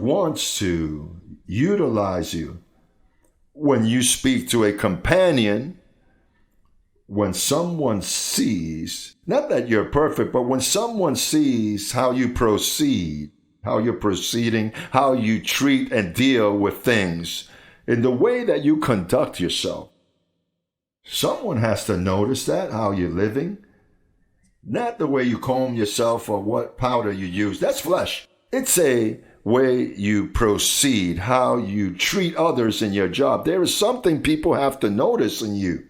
wants to utilize you. When you speak to a companion, when someone sees, not that you're perfect, but when someone sees how you proceed, how you're proceeding, how you treat and deal with things, in the way that you conduct yourself, someone has to notice that, how you're living. Not the way you comb yourself or what powder you use. That's flesh. It's a way you proceed, how you treat others in your job. There is something people have to notice in you.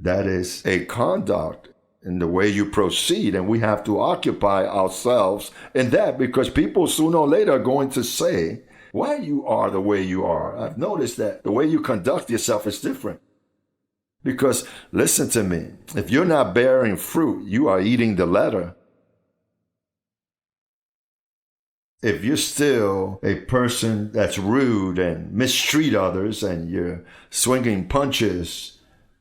That is a conduct in the way you proceed, and we have to occupy ourselves in that, because people sooner or later are going to say why you are the way you are. I've noticed that the way you conduct yourself is different. Because, listen to me, if you're not bearing fruit, you are eating the letter. If you're still a person that's rude and mistreat others, and you're swinging punches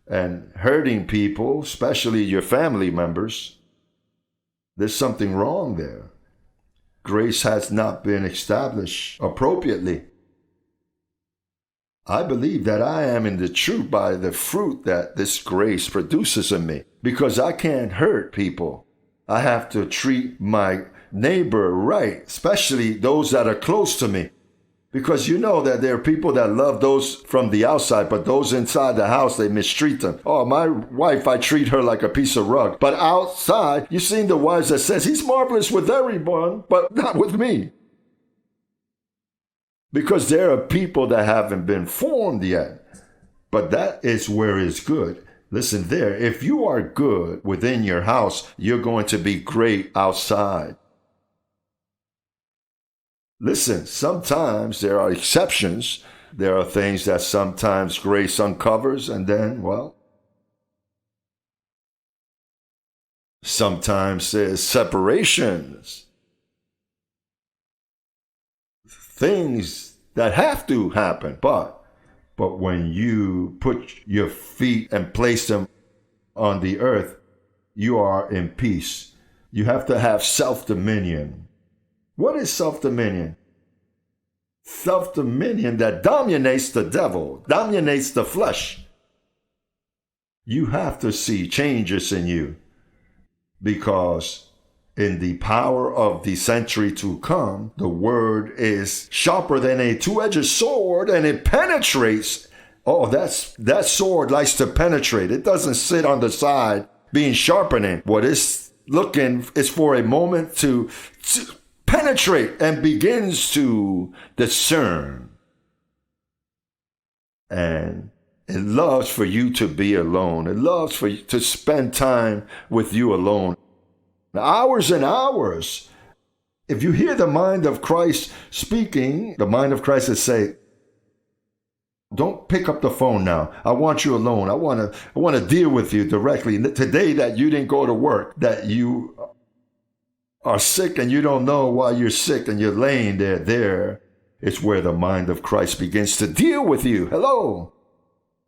and hurting people, especially your family members, there's something wrong there. Grace has not been established appropriately. I believe that I am in the truth by the fruit that this grace produces in me, because I can't hurt people. I have to treat my neighbor right, especially those that are close to me. Because you know that there are people that love those from the outside, but those inside the house, they mistreat them. Oh, my wife, I treat her like a piece of rug. But outside, you've seen the wives that says, he's marvelous with everyone, but not with me. Because there are people that haven't been formed yet. But that is where it's good. Listen there, if you are good within your house, you're going to be great outside. Listen, sometimes there are exceptions. There are things that sometimes grace uncovers, and then, well, sometimes there's separations. Things that have to happen, but when you put your feet and place them on the earth, you are in peace. You have to have self-dominion. What is self-dominion? Self-dominion that dominates the devil, dominates the flesh. You have to see changes in you, because in the power of the century to come, the word is sharper than a two-edged sword, and it penetrates. Oh, that sword likes to penetrate. It doesn't sit on the side being sharpening. What it's looking is for a moment to penetrate, and begins to discern. And it loves for you to be alone. It loves for you to spend time with you alone. Hours and hours. If you hear the mind of Christ speaking, the mind of Christ is saying, don't pick up the phone now. I want you alone. I want to deal with you directly. Today that you didn't go to work, that you are sick and you don't know why you're sick and you're laying there, it's where the mind of Christ begins to deal with you. Hello.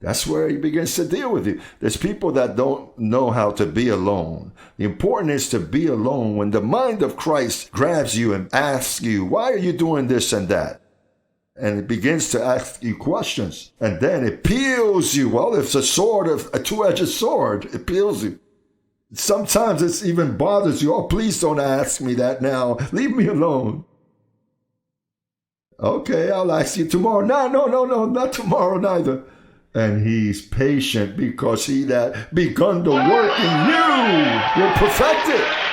That's where he begins to deal with you. There's people that don't know how to be alone. The important is to be alone when the mind of Christ grabs you and asks you, why are you doing this and that? And it begins to ask you questions. And then it peels you. Well, it's a two-edged sword. It peels you. Sometimes it even bothers you. Oh, please don't ask me that now. Leave me alone. Okay, I'll ask you tomorrow. No, not tomorrow neither. And he's patient, because he that begun the work in you will perfect it.